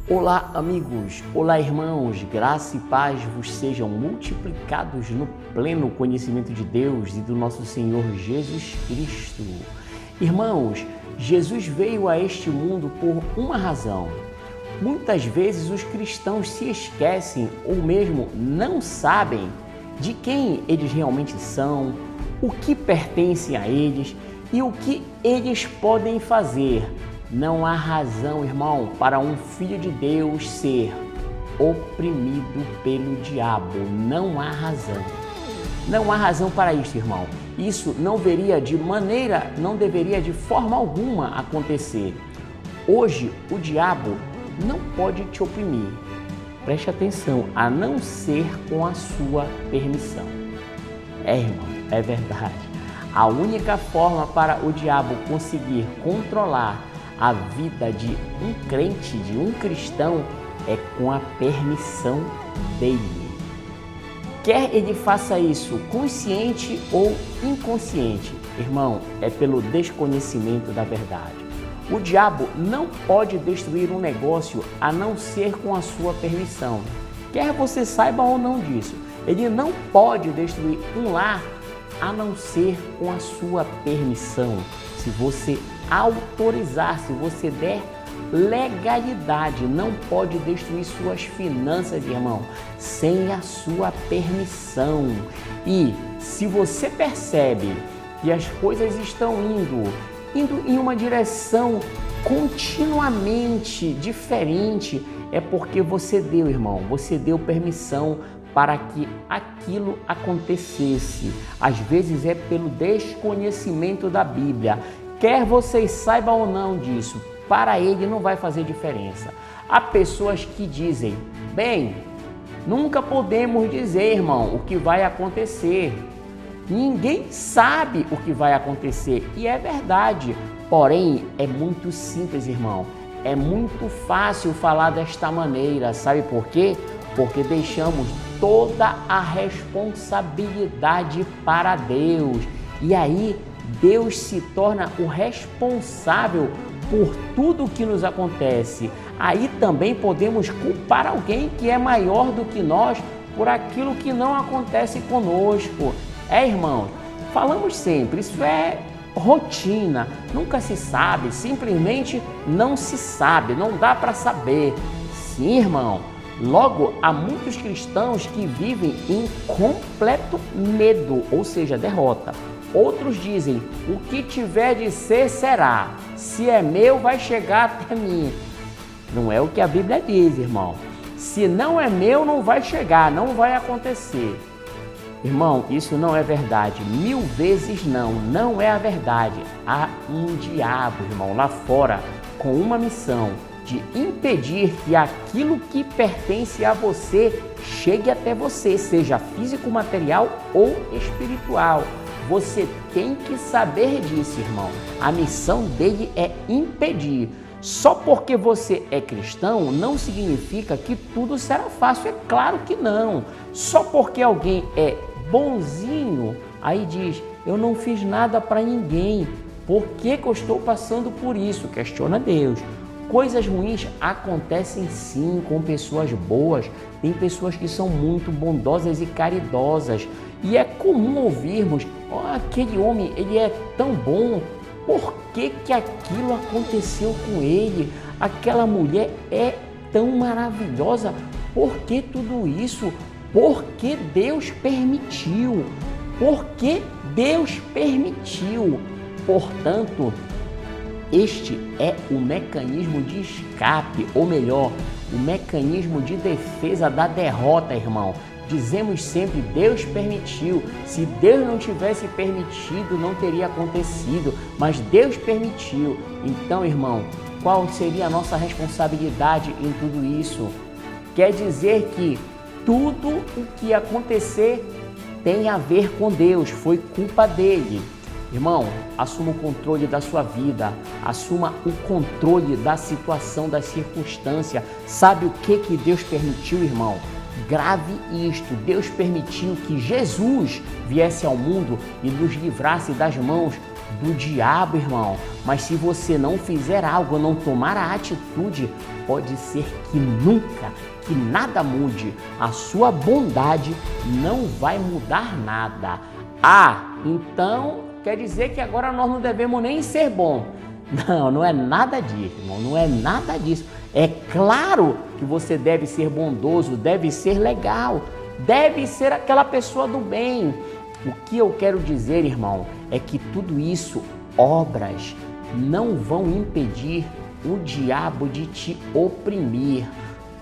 Olá, amigos! Olá, irmãos! Graça e paz vos sejam multiplicados no pleno conhecimento de Deus e do nosso Senhor Jesus Cristo. Irmãos, Jesus veio a este mundo por uma razão. Muitas vezes os cristãos se esquecem ou mesmo não sabem de quem eles realmente são, o que pertence a eles e o que eles podem fazer. Não há razão, irmão, para um filho de Deus ser oprimido pelo diabo. Não há razão. Não há razão para isso, irmão. Isso não deveria de forma alguma acontecer. Hoje, o diabo não pode te oprimir. Preste atenção, a não ser com a sua permissão. Irmão, é verdade. A única forma para o diabo conseguir controlar a vida de um crente, de um cristão, é com a permissão dele. Quer ele faça isso consciente ou inconsciente, irmão, é pelo desconhecimento da verdade. O diabo não pode destruir um negócio a não ser com a sua permissão. Quer você saiba ou não disso, ele não pode destruir um lar a não ser com a sua permissão. Se você autorizar, se você der legalidade, não pode destruir suas finanças, irmão, sem a sua permissão. E se você percebe que as coisas estão indo em uma direção continuamente diferente, é porque você deu, irmão, você deu permissão para que aquilo acontecesse. Às vezes é pelo desconhecimento da Bíblia. Quer vocês saibam ou não disso, para ele não vai fazer diferença. Há pessoas que dizem, bem, nunca podemos dizer, irmão, o que vai acontecer. Ninguém sabe o que vai acontecer. E é verdade. Porém, é muito simples, irmão. É muito fácil falar desta maneira. Sabe por quê? Porque deixamos toda a responsabilidade para Deus. E aí, Deus se torna o responsável por tudo o que nos acontece. Aí também podemos culpar alguém que é maior do que nós por aquilo que não acontece conosco. Irmãos, falamos sempre, isso é rotina, nunca se sabe, simplesmente não se sabe, não dá para saber. Sim, irmão. Logo, há muitos cristãos que vivem em completo medo, ou seja, derrota. Outros dizem, o que tiver de ser, será. Se é meu, vai chegar até mim. Não é o que a Bíblia diz, irmão. Se não é meu, não vai chegar, não vai acontecer. Irmão, isso não é verdade. 1000 vezes não, não é a verdade. Há um diabo, irmão, lá fora, com uma missão de impedir que aquilo que pertence a você chegue até você, seja físico, material ou espiritual. Você tem que saber disso, irmão. A missão dele é impedir. Só porque você é cristão não significa que tudo será fácil. É claro que não. Só porque alguém é bonzinho, aí diz, eu não fiz nada para ninguém. Por que eu estou passando por isso? Questiona Deus. Coisas ruins acontecem sim com pessoas boas. Tem pessoas que são muito bondosas e caridosas. E é comum ouvirmos, aquele homem, ele é tão bom, por que aquilo aconteceu com ele? Aquela mulher é tão maravilhosa, por que tudo isso? Porque Deus permitiu. Porque Deus permitiu. Portanto, este é o mecanismo de escape, ou melhor, o mecanismo de defesa da derrota, irmão. Dizemos sempre, Deus permitiu. Se Deus não tivesse permitido, não teria acontecido, mas Deus permitiu. Então, irmão, qual seria a nossa responsabilidade em tudo isso? Quer dizer que tudo o que acontecer tem a ver com Deus, foi culpa dele. Irmão, assuma o controle da sua vida, assuma o controle da situação, da circunstância. Sabe o que Deus permitiu, irmão? Grave isto, Deus permitiu que Jesus viesse ao mundo e nos livrasse das mãos do diabo, irmão. Mas se você não fizer algo, não tomar a atitude, pode ser que nunca, que nada mude. A sua bondade não vai mudar nada. Ah, então quer dizer que agora nós não devemos nem ser bons. Não, não é nada disso, irmão, não é nada disso. É claro que você deve ser bondoso, deve ser legal, deve ser aquela pessoa do bem. O que eu quero dizer, irmão, é que tudo isso, obras, não vão impedir o diabo de te oprimir.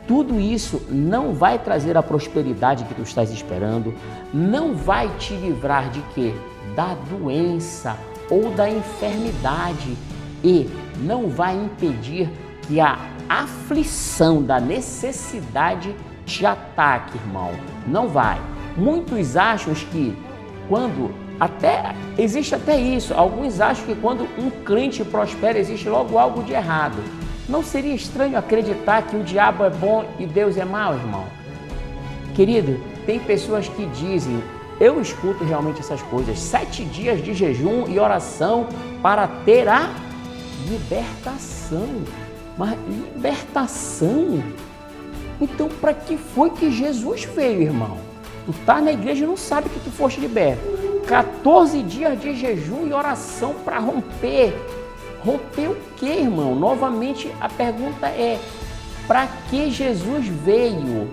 Tudo isso não vai trazer a prosperidade que tu estás esperando, não vai te livrar de quê? Da doença ou da enfermidade, e não vai impedir que a aflição da necessidade te ataque, irmão. Não vai. Muitos acham que existe até isso, alguns acham que quando um crente prospera, existe logo algo de errado. Não seria estranho acreditar que o diabo é bom e Deus é mau, irmão? Querido, tem pessoas que dizem, eu escuto realmente essas coisas, 7 dias de jejum e oração para ter a libertação. Mas libertação? Então, para que foi que Jesus veio, irmão? Tu tá na igreja e não sabe que tu foste liberto. 14 dias de jejum e oração para romper. Romper o quê, irmão? Novamente, a pergunta é, para que Jesus veio?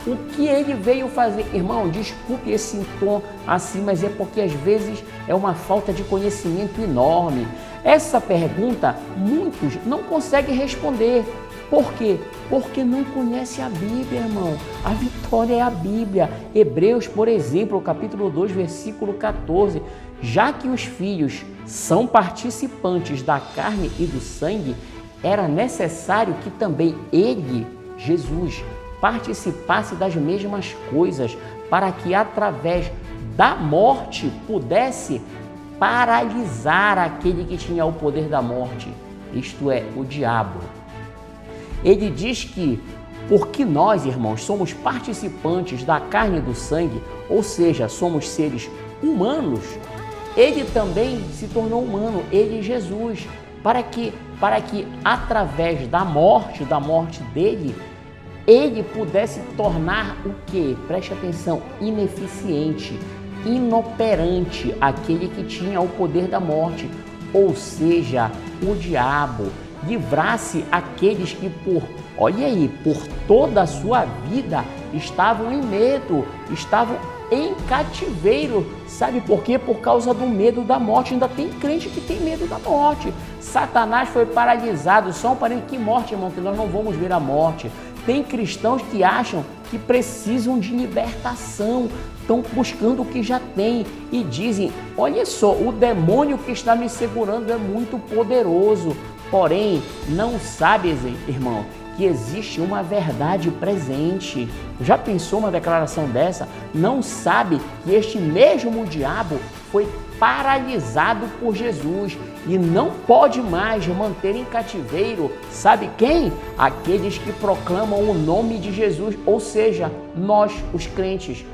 O que ele veio fazer? Irmão, desculpe esse tom assim, mas é porque às vezes é uma falta de conhecimento enorme. Essa pergunta, muitos não conseguem responder. Por quê? Porque não conhece a Bíblia, irmão. A vitória é a Bíblia. Hebreus, por exemplo, capítulo 2, versículo 14. Já que os filhos são participantes da carne e do sangue, era necessário que também ele, Jesus, participasse das mesmas coisas, para que através da morte pudesse paralisar aquele que tinha o poder da morte, isto é, o diabo. Ele diz que, porque nós, irmãos, somos participantes da carne e do sangue, ou seja, somos seres humanos, ele também se tornou humano, ele, Jesus, para que através da morte dele, ele pudesse tornar o quê? Preste atenção, ineficiente, inoperante, aquele que tinha o poder da morte, ou seja, o diabo, livrasse aqueles que olha aí, por toda a sua vida estavam em medo, estavam em cativeiro. Sabe por quê? Por causa do medo da morte. Ainda tem crente que tem medo da morte. Satanás foi paralisado. Só um parênteses, que morte, irmão, que nós não vamos ver a morte. Tem cristãos que acham que precisam de libertação, estão buscando o que já tem e dizem, olha só, o demônio que está me segurando é muito poderoso. Porém, não sabe, irmão, que existe uma verdade presente. Já pensou uma declaração dessa? Não sabe que este mesmo diabo foi paralisado por Jesus e não pode mais manter em cativeiro, sabe quem? Aqueles que proclamam o nome de Jesus, ou seja, nós, os crentes.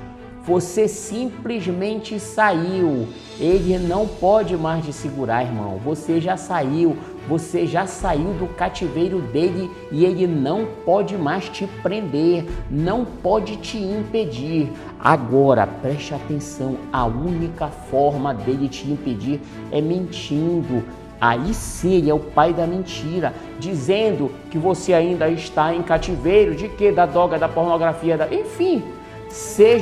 Você simplesmente saiu, ele não pode mais te segurar, irmão. Você já saiu do cativeiro dele e ele não pode mais te prender, não pode te impedir. Agora, preste atenção, a única forma dele te impedir é mentindo. Aí sim, ele é o pai da mentira, dizendo que você ainda está em cativeiro, de quê? Da droga, da pornografia, enfim. Se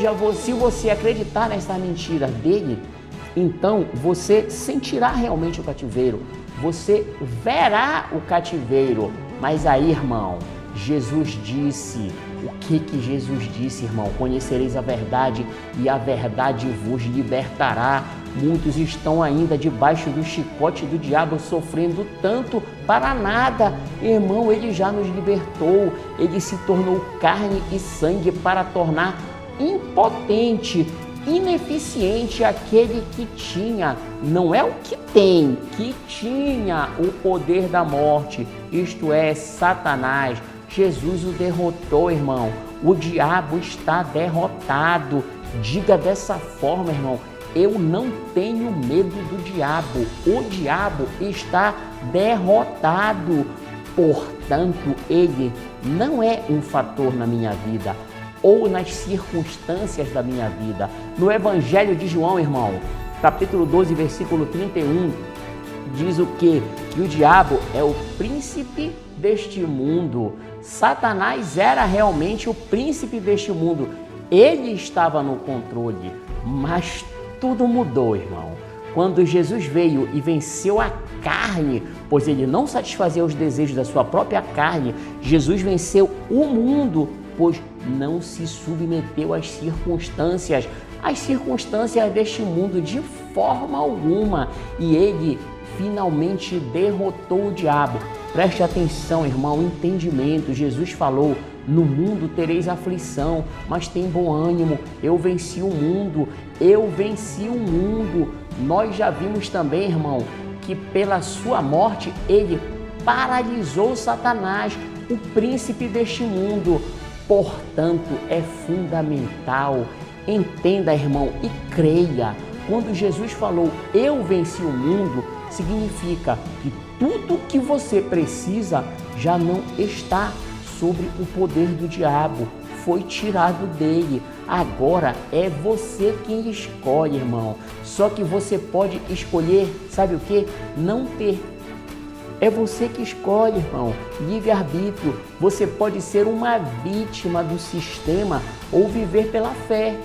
você acreditar nessa mentira dele, então você sentirá realmente o cativeiro, você verá o cativeiro. Mas aí, irmão, Jesus disse, o que Jesus disse, irmão? Conhecereis a verdade e a verdade vos libertará. Muitos estão ainda debaixo do chicote do diabo, sofrendo tanto para nada. Irmão, ele já nos libertou, ele se tornou carne e sangue para tornar impotente, ineficiente aquele que tinha, não é o que tem, que tinha o poder da morte, isto é, Satanás. Jesus o derrotou, irmão. O diabo está derrotado. Diga dessa forma, irmão, eu não tenho medo do diabo. O diabo está derrotado. Portanto, Portanto, ele não é um fator na minha vida ou nas circunstâncias da minha vida. No Evangelho de João, irmão, capítulo 12, versículo 31, diz o quê? Que o diabo é o príncipe deste mundo. Satanás era realmente o príncipe deste mundo. Ele estava no controle, mas tudo mudou, irmão. Quando Jesus veio e venceu a carne, pois ele não satisfazia os desejos da sua própria carne, Jesus venceu o mundo, pois não se submeteu às circunstâncias deste mundo de forma alguma. E ele finalmente derrotou o diabo. Preste atenção, irmão, entendimento. Jesus falou: no mundo tereis aflição, mas tem bom ânimo, eu venci o mundo, eu venci o mundo. Nós já vimos também, irmão, que pela sua morte ele paralisou Satanás, o príncipe deste mundo. Portanto, é fundamental, entenda, irmão, e creia. Quando Jesus falou, eu venci o mundo, significa que tudo que você precisa já não está sobre o poder do diabo, foi tirado dele. Agora é você quem escolhe, irmão. Só que você pode escolher, sabe o que? Não ter. É você que escolhe, irmão. Livre-arbítrio. Você pode ser uma vítima do sistema ou viver pela fé.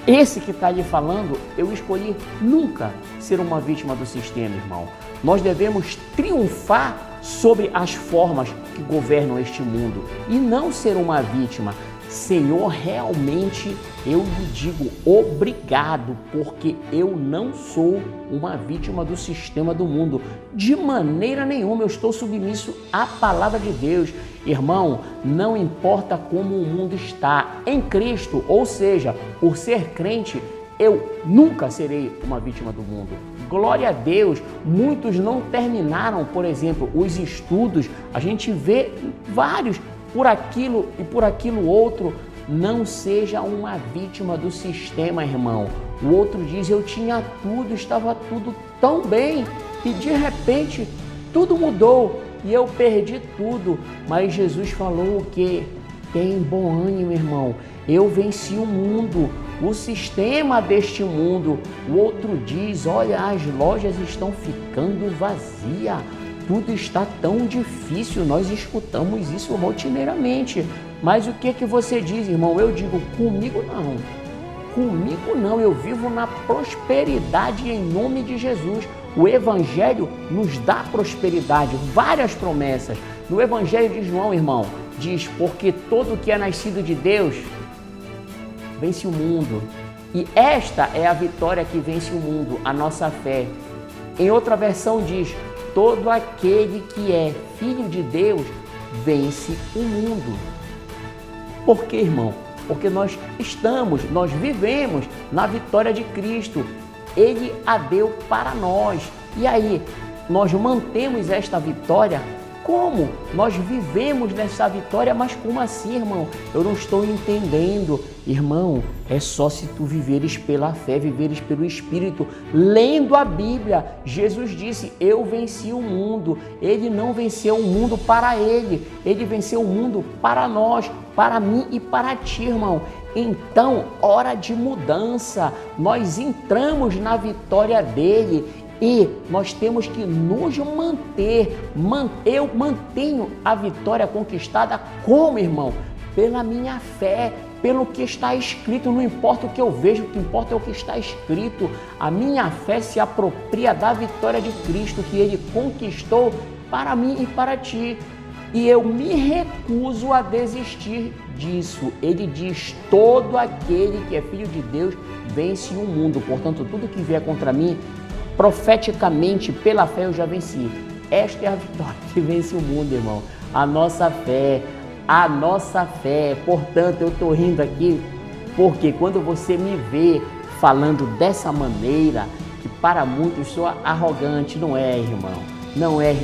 Esse que está lhe falando, eu escolhi nunca ser uma vítima do sistema, irmão. Nós devemos triunfar sobre as formas que governam este mundo e não ser uma vítima. Senhor, realmente eu lhe digo obrigado, porque eu não sou uma vítima do sistema do mundo. De maneira nenhuma, eu estou submisso à palavra de Deus. Irmão, não importa como o mundo está em Cristo, ou seja, por ser crente, eu nunca serei uma vítima do mundo. Glória a Deus, muitos não terminaram, por exemplo, os estudos. A gente vê vários por aquilo e por aquilo outro. Não seja uma vítima do sistema, irmão. O outro diz, eu tinha tudo, estava tudo tão bem e de repente tudo mudou e eu perdi tudo. Mas Jesus falou o quê? Tem bom ânimo, irmão. Eu venci o mundo, o sistema deste mundo. O outro diz, olha, as lojas estão ficando vazias. Tudo está tão difícil, nós escutamos isso rotineiramente. Mas o que você diz, irmão? Eu digo, comigo não. Comigo não, eu vivo na prosperidade em nome de Jesus. O Evangelho nos dá prosperidade, várias promessas. No Evangelho de João, irmão, diz, porque todo que é nascido de Deus vence o mundo. E esta é a vitória que vence o mundo, a nossa fé. Em outra versão diz, todo aquele que é filho de Deus vence o mundo. Por quê, irmão? Porque nós vivemos na vitória de Cristo. Ele a deu para nós. E aí, nós mantemos esta vitória? Como? Nós vivemos nessa vitória, mas como assim, irmão? Eu não estou entendendo. Irmão, é só se tu viveres pela fé, viveres pelo Espírito, lendo a Bíblia. Jesus disse, eu venci o mundo. Ele não venceu o mundo para ele, ele venceu o mundo para nós, para mim e para ti, irmão. Então, hora de mudança. Nós entramos na vitória dele. E nós temos que nos manter. Eu mantenho a vitória conquistada como, irmão? Pela minha fé, pelo que está escrito. Não importa o que eu vejo, o que importa é o que está escrito. A minha fé se apropria da vitória de Cristo que ele conquistou para mim e para ti. E eu me recuso a desistir disso. Ele diz, todo aquele que é filho de Deus vence o mundo. Portanto, tudo que vier contra mim, profeticamente, pela fé eu já venci. Esta é a vitória que vence o mundo, irmão. A nossa fé. Portanto, eu estou rindo aqui porque quando você me vê falando dessa maneira, que para muitos sou arrogante, não é, irmão. Não é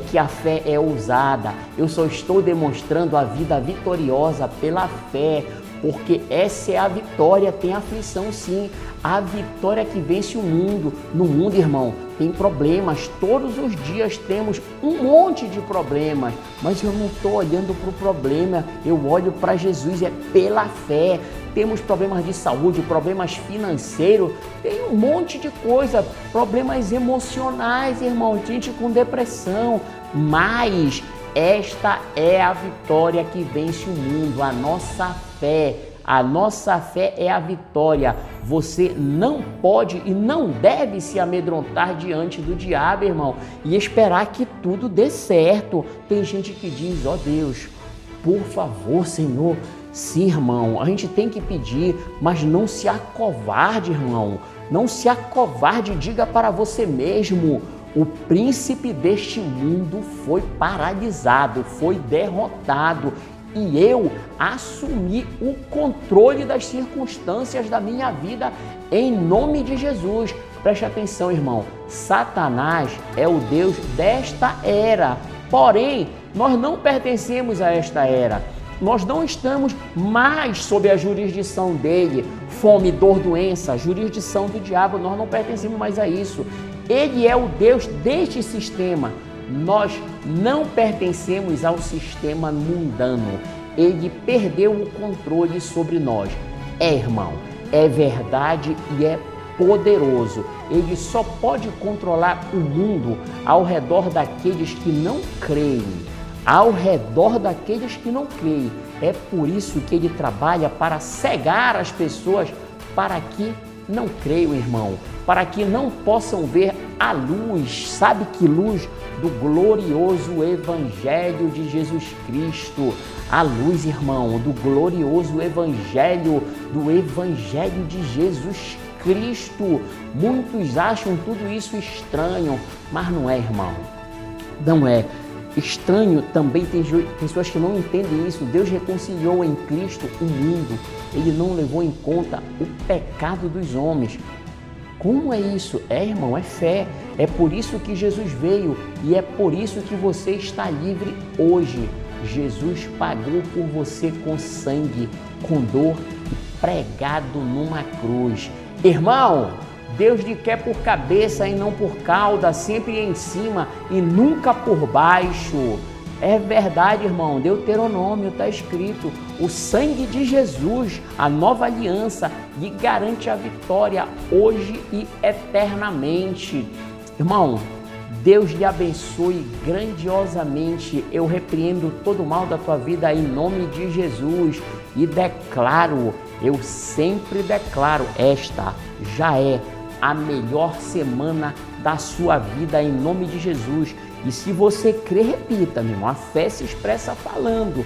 que a fé é ousada. Eu só estou demonstrando a vida vitoriosa pela fé. porque essa é a vitória. Tem aflição sim, a vitória que vence o mundo. No mundo, irmão, tem problemas, todos os dias temos um monte de problemas, mas eu não estou olhando para o problema, eu olho para Jesus, é pela fé. Temos problemas de saúde, problemas financeiros, tem um monte de coisa, problemas emocionais, irmão, gente com depressão, mas esta é a vitória que vence o mundo, a nossa fé. A nossa fé é a vitória. Você não pode e não deve se amedrontar diante do diabo, irmão, e esperar que tudo dê certo. Tem gente que diz, ó Deus, por favor, Senhor. Sim, irmão, a gente tem que pedir, mas não se acovarde, irmão. Não se acovarde, diga para você mesmo, o príncipe deste mundo foi paralisado, foi derrotado. E eu assumi o controle das circunstâncias da minha vida em nome de Jesus. Preste atenção, irmão. Satanás é o Deus desta era. Porém, nós não pertencemos a esta era. Nós não estamos mais sob a jurisdição dele. Fome, dor, doença, jurisdição do diabo. Nós não pertencemos mais a isso. Ele é o Deus deste sistema. Nós não pertencemos ao sistema mundano. Ele perdeu o controle sobre nós. É, irmão, é verdade e é poderoso. Ele só pode controlar o mundo ao redor daqueles que não creem. Ao redor daqueles que não creem. É por isso que ele trabalha para cegar as pessoas para que não creiam, irmão, para que não possam ver a luz. Sabe que luz? Do glorioso Evangelho de Jesus Cristo. A luz, irmão, do glorioso Evangelho, do Evangelho de Jesus Cristo. Muitos acham tudo isso estranho, mas não é, irmão. Não é. Estranho também tem pessoas que não entendem isso. Deus reconciliou em Cristo o mundo. Ele não levou em conta o pecado dos homens. Como é isso? É, irmão, é fé. É por isso que Jesus veio e é por isso que você está livre hoje. Jesus pagou por você com sangue, com dor e pregado numa cruz. Irmão, Deus lhe quer por cabeça e não por cauda, sempre em cima e nunca por baixo. É verdade, irmão, Deuteronômio está escrito, o sangue de Jesus, a nova aliança, lhe garante a vitória hoje e eternamente. Irmão, Deus lhe abençoe grandiosamente. Eu repreendo todo o mal da tua vida em nome de Jesus e declaro, eu sempre declaro, esta já é a melhor semana da sua vida em nome de Jesus. E se você crê, repita, meu irmão, a fé se expressa falando.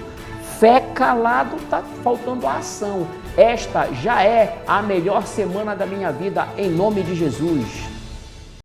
Fé calado, está faltando a ação. Esta já é a melhor semana da minha vida em nome de Jesus.